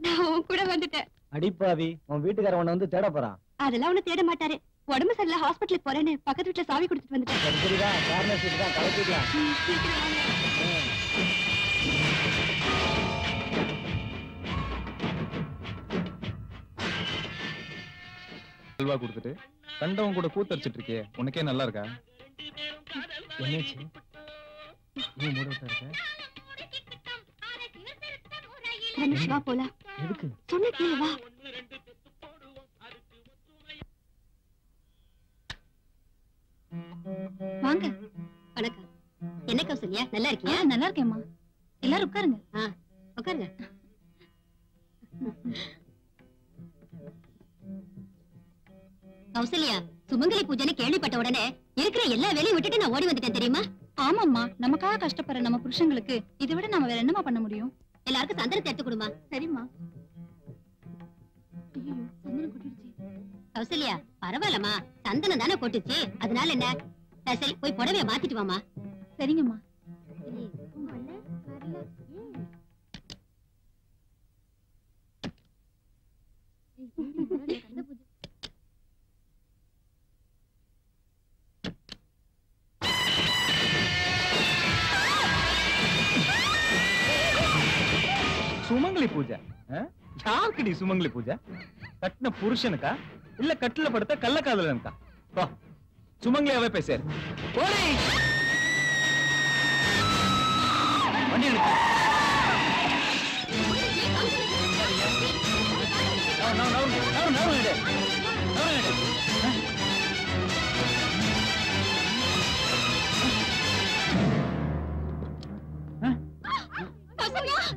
நான் கூட வந்துட்டேன். அடிப்பாவி, உன் வீட்டுக்காரன் உன்னை வந்து தேட போறான். அதெல்லாம் ஒண்ணு தேட மாட்டாரு. உடம்பு சரியில்லை, ஹாஸ்பிட்டலுக்கு போறேன்னு பக்கத்து வீட்டுல சாவி கொடுத்துட்டு வந்துட்டேன். சரிதா, கார்னர் சீட் தான் கலப்பிக்கலாம். அல்வா கொடுத்துட்டு கண்டவன் கூட கூத்தரிச்சிட்டு இருக்கியே, உனக்கே நல்லா இருக்கா? என்னாச்சு? நீ மூட இருக்க? ரமேஷ் வா போலாம். எதுக்கு? சொன்ன கேளு வா. வாங்க. வணக்கம். என்ன கௌசல்யா, நல்லா இருக்கியா? நல்லா இருக்கேம்மா. எல்லாரும் உட்காருங்க. உட்காருங்க. கௌசல்யா, சுமங்கலி பூஜைன்னு கேள்விப்பட்ட உடனே இருக்கிற எல்லா வேலையும் விட்டுட்டு நான் ஓடி வந்துட்டேன் தெரியுமா? ஆமாம்மா, நமக்காக கஷ்டப்படுற நம்ம புருஷங்களுக்கு இதை விட நம்ம வேற என்னமா பண்ண முடியும்? எல்லாருக்கும் சந்தனத்தை எடுத்து கொடுமா. சரிம்மா. கௌசல்யா, பரவாயில்லம்மா, சந்தனம் தானே கொட்டுச்சு, அதனால என்ன? சரி, போய் புடவைய மாத்திட்டு வாமா. சரிங்கம்மா. சுமங்கலி பூஜை? யாருக்குடி சுமங்கலி பூஜை? கட்டின புருஷனுக்கா இல்ல கட்டில படுத்த கள்ளக்காதலனுக்கா? சுமங்கலியாவே பேச வண்டி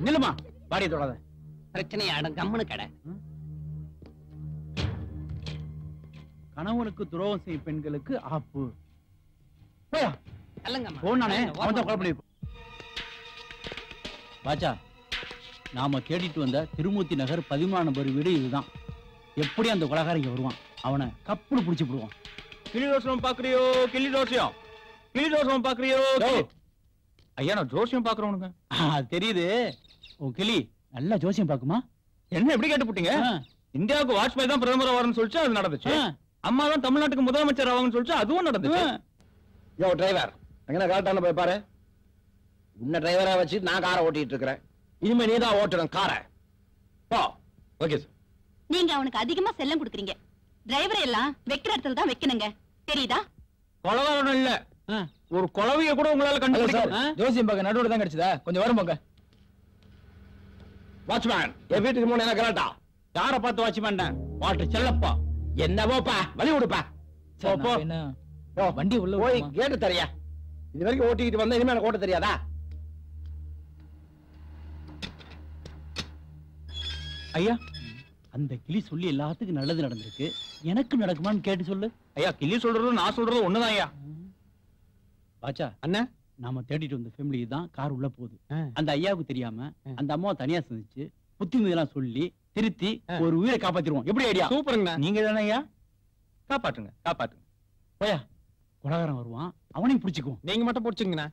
நில்லுமா, பாடி தொடாத. பிரச்சனையாடும் கம்முனு கடை. கணவனுக்கு துரோகம் செய்யும் பெண்களுக்கு ஆப்பு. பாச்சா, நாம கேட்டுட்டு வந்த திருமூர்த்தி நகர் 13 நம்பர் வீடு இதுதான். எப்படி அந்த கொலைகாரங்க வருவான், அவனை கப்புனு புடிச்சு போடுவான். கிளி தோஷம் பாக்குறியோ? கிளி தோஷம், கிளி தோஷம் பாக்குறியோ? ஐயா, நான் ஜோசியம் பாக்குறவனுங்க. தெரியுது. உன் கிளி நல்லா ஜோசியம் பாக்குமா? என்ன எப்படி கேட்டு போட்டீங்க? இந்தியாவுக்கு வாஜ்பாய் தான் பிரதமர் ஆவார்னு சொல்லிச்சு, அது நடந்துச்சு. அம்மா தான் தமிழ்நாட்டுக்கு முதலமைச்சர் ஆவாங்கன்னு சொல்லிச்சு, அதுவும் நடந்துச்சு. யோ டிரைவர், எங்கன கரெக்டான போய் பாரு. உன்ன டிரைவரா வச்சு நான் காரை ஓட்டிட்டு இருக்கிறேன். இனிமே நீ தான் ஓட்டணும் காரை. போ. Okay sir. நீங்க அவனுக்கு அதிகமா செல்லம் கொடுக்குறீங்க. டிரைவர் எல்லாம் வைக்கிற இடத்துல தான் வைக்கணுங்க, தெரியுதா? கொலகாரனும் இல்ல, ஒரு கொலவைய கூட உங்களால கண்டுபிடிக்க. ஜோசியம் பார்க்க நடுவுல தான் கிடைச்சதா? கொஞ்சம் வரும் போங்க. வாட்ச்மேன், என் வீட்டுக்கு முன்ன என்ன கரெக்டா? யார பார்த்து வாட்ச்மேன்? வாட்டர் செல்லப்பா. என்னவோப்பா, வழி விடுப்பா. வண்டி உள்ள போய் கேட்டு தரியா? இது வரைக்கும் ஓட்டிக்கிட்டு வந்தா இனிமே எனக்கு ஓட்ட தெரியாதா? ஐயா, அந்த கிளி சொல்லி எல்லாத்துக்கும் நல்லது நடந்திருக்கு, எனக்கு நடக்குமான்னு கேட்டு சொல்லு. ஐயா, கிளி சொல்றது நான் சொல்றது ஒண்ணுதான் ஐயா. பாச்சா அண்ணா, நாம தேடிட்டு வந்த ஃபேமிலி தான் கார் உள்ள போகுது. அந்த ஐயாவுக்கு தெரியாம அந்த அம்மாவை தனியா சந்திச்சு புத்திமதியெல்லாம் சொல்லி திருத்தி ஒரு உயிரை காப்பாத்திடுவோம். எப்படி ஐடியா? சூப்பருங்க. நீங்க தானே ஐயா? காப்பாற்றுங்க, காப்பாற்றுங்க. போயா, கொலகாரன் வருவான், அவனையும் பிடிச்சுக்குவோம். நீங்க மட்டும் பிடிச்சுங்கண்ணா.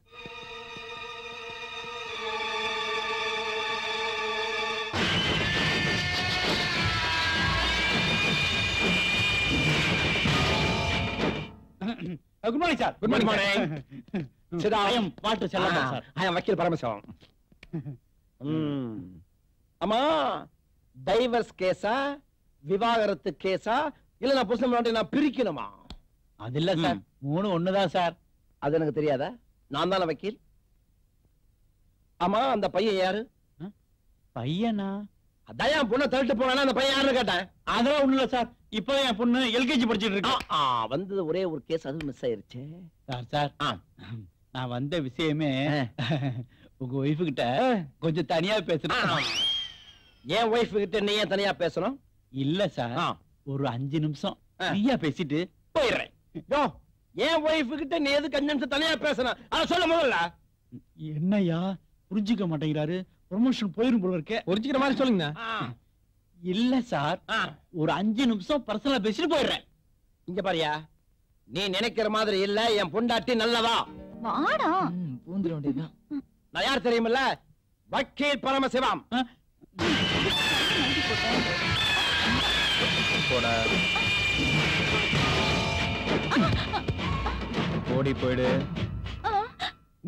Good morning sir. Good morning. Sita, I am water Chellappa sir. I am வக்கீல் பரமசிவம். அம்மா, டைவர்ஸ் கேஸா, விவாகரத்து கேஸா, இல்ல நான் புருஷன் நான் பிரிக்கணுமா? அது இல்ல சார், மூணு ஒண்ணுதான் சார். அது எனக்கு தெரியாதா? நான் தானே வக்கீல். ஆமா, அந்த பையன் யாரு? பையனா? அதான் என் பொண்ணை தள்ளிட்டு போனா அந்த பையன் யாருன்னு கேட்டேன். அதெல்லாம் ஒண்ணு இல்ல சார், இப்ப என் பொண்ணு எல்கேஜி படிச்சிட்டு இருக்கு. வந்தது ஒரே ஒரு கேஸ், அது மிஸ் ஆயிருச்சு சார். நான் வந்த விஷயமே உங்க ஒய்ஃபு கிட்ட கொஞ்சம் தனியா பேசுறேன். என் ஒய்ஃப் கிட்ட நீ ஏன் தனியா பேசணும்? இல்ல சார், ஒரு 5 நிமிஷம் ஃப்ரீயா பேசிட்டு போயிடுறேன். என் ஒய்ஃப் கிட்ட நீ எதுக்கு 5 நிமிஷம் தனியா பேசணும்? அத சொல்ல முதல்ல. என்னையா புரிஞ்சுக்க மாட்டேங்கிறாரு? ப்ரமோஷன் போயிரும் போல இருக்கே. புரிஞ்சுக்கிற மாதிரி சொல்லுங்க. இல்ல சார், ஒரு 5 நிமிஷம் பர்சனலா பேசிட்டு போயிடுறேன். இங்க பாரியா, நீ நினைக்கிற மாதிரி இல்ல, என் பொண்டாட்டி நல்லவா. வாடா, பூந்துட வேண்டியதுதான். நான் யார் தெரியுமில்ல? வக்கீல் பரமசிவம். போடா. ஓடி போயிடு.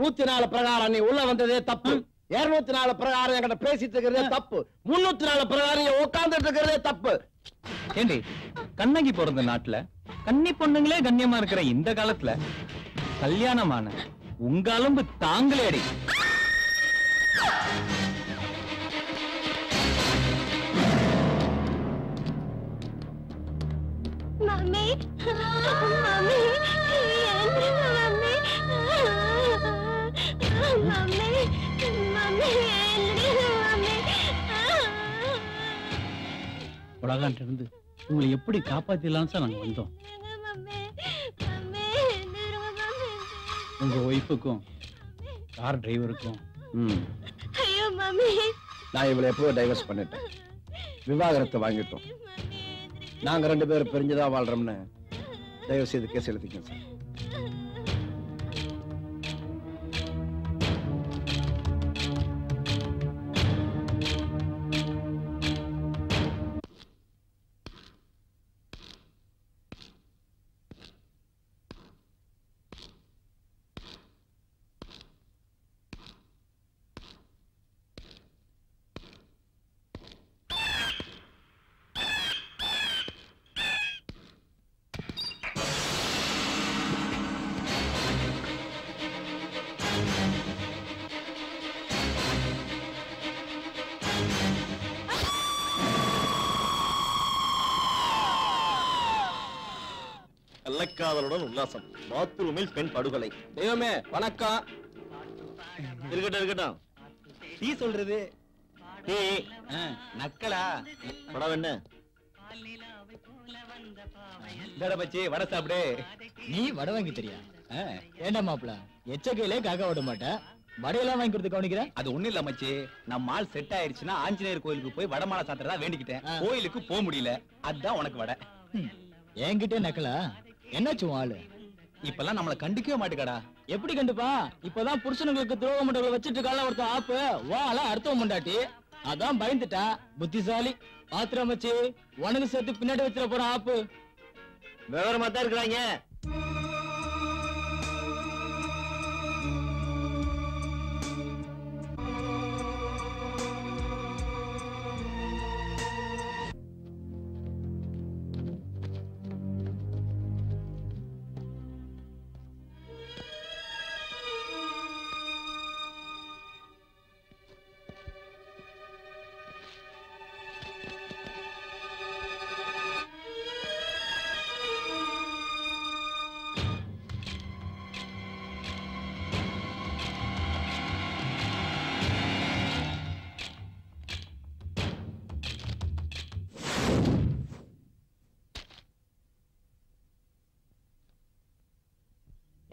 104 பிரகாரம் நீ உள்ள வந்ததே தப்பு. 204 பிரகாரம் என்கிட்ட பேசிட்டு இருக்கிறதே தப்பு. 304 பிரகாரம் நீ உட்கார்ந்துட்டு இருக்கிறதே தப்பு. ஏண்டி கண்ணகி பிறந்த நாட்டுல கன்னி பொண்ணுங்களே கண்ணியமா இருக்கிற இந்த காலத்துல கல்யாணமான உங்க அலும்பு தாங்களேடி. மம்மி மம்மி மம்மி மம்மி உலகான்ட்டு இருந்து உங்களை எப்படி காப்பாத்திடலாம்னு சார் நாங்க வந்தோம். உங்க ஒய்ஃபுக்கும் கார் டிரைவருக்கும் ஐயோ மம்மி நான் இவளை எப்போ டைவர்ஸ் பண்ணிட்டேன். விவாகரத்தை வாங்கிட்டோம். நாங்க 2 பேரும் பிரிஞ்சுதான் வாழ்றோம்னு தயவு செய்து கேஸ் எழுதிக்கங்க சார். கள்ளக்காதலுடன் உல்லாசம், பாத்ரூமில் பெண் படுகொலை. தெய்வமே வணக்கம். இருக்கட்டும். டீ சொல்றது டீ நக்கலா படம் என்ன? பச்சி வடை சாப்பிடு. நீ வடை வாங்கி தெரியா? ஏண்டா மாப்பிள எச்சக்கையிலே காக்க விட மாட்டேன். வடையெல்லாம் வாங்கி கொடுத்து கவனிக்கிற? அது ஒண்ணு இல்ல மச்சி, நம்ம ஆள் செட் ஆயிருச்சுன்னா ஆஞ்சநேயர் கோயிலுக்கு போய் வடமாலை சாத்திரதா வேண்டிக்கிட்டேன். கோயிலுக்கு போக முடியல, அதான் உனக்கு வடை. என்கிட்ட நக்கலா? என்னாச்சு ஆளு? இப்பெல்லாம் நம்மள கண்டுக்கவே மாட்டுக்கடா. எப்படி கண்டுப்பா? இப்பதான் புருஷனுங்களுக்கு துரோக மண்டபம் வச்சிட்டு கால ஒருத்தன் ஆப்பு வாழ அடுத்தவன் முண்டாட்டி, அதான் பயந்துட்டா. புத்திசாலி பாத்திரம் வச்சு உனக்கு சேர்த்து பின்னாடி வச்சிட போற ஆப்பு. விவரமா தான் இருக்கிறாங்க.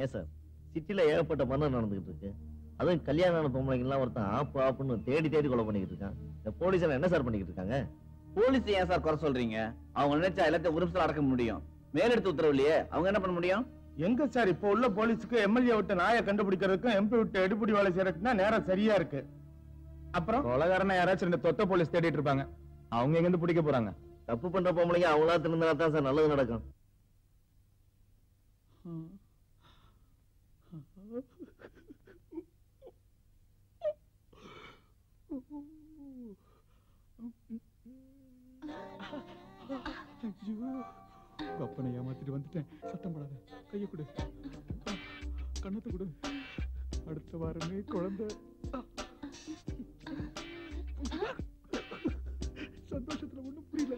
ஏன் சார், சிட்டில ஏகப்பட்ட மரணம் நடந்துகிட்டு இருக்கு. அதுவும் கல்யாணம் பொம்பளைங்கெல்லாம் ஒருத்தன் ஆப்பு ஆப்புன்னு தேடி தேடி கொலை பண்ணிக்கிட்டு இருக்கான். இந்த போலீஸ் என்ன சார் பண்ணிக்கிட்டு இருக்காங்க? போலீஸ் ஏன் சார் குறை சொல்றீங்க? அவங்க நினைச்சா எல்லாத்தையும் ஒரு நிமிஷம் அடக்க முடியும். மேலெடுத்து உத்தரவு இல்லையே, அவங்க என்ன பண்ண முடியும்? எங்க சார் இப்ப உள்ள போலீஸுக்கு எம்எல்ஏ விட்டு நாயை கண்டுபிடிக்கிறதுக்கும் எம்பி விட்டு எடுபடி வேலை செய்யறதுக்கு தான் நேரம் சரியா இருக்கு. அப்புறம் கொலகாரனை யாராச்சும் 2 தொத்த போலீஸ் தேடிட்டு இருப்பாங்க. அவங்க எங்க இருந்து பிடிக்க போறாங்க? தப்பு பண்ற பொம்பளைங்க அவங்களா திருந்தா தான் சார் நல்லது நடக்கும். கப்பனை ஏமாத்திட்டு வந்துட்டேன். சத்தம் போடாத, கையை கொடு, கண்ணத்தை கொடு. அடுத்த வாரமே குழந்தை. சந்தோஷத்துல ஒண்ணும் புரியல.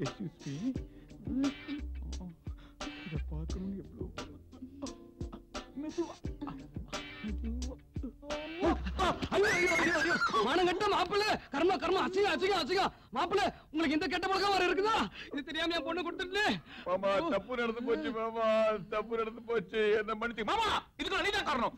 எக்ஸ்கியூஸ் மீ, இத பார்க்கணும்னு எவ்வளவு மானங்கட்ட மாப்பிள்ள, கர்ம கர்ம அசிங்க அசிங்க அசிங்க மாப்பிள்ள. உங்களுக்கு இந்த கெட்ட பழக்கம் வர இருக்குதா? இது தெரியாம என் பொண்ணு கொடுத்துட்டு. மாமா தப்பு நடந்து போச்சு, மாமா தப்பு நடந்து போச்சு, என்ன மன்னிச்சு. மாமா இதுக்கு நீதான் காரணம்.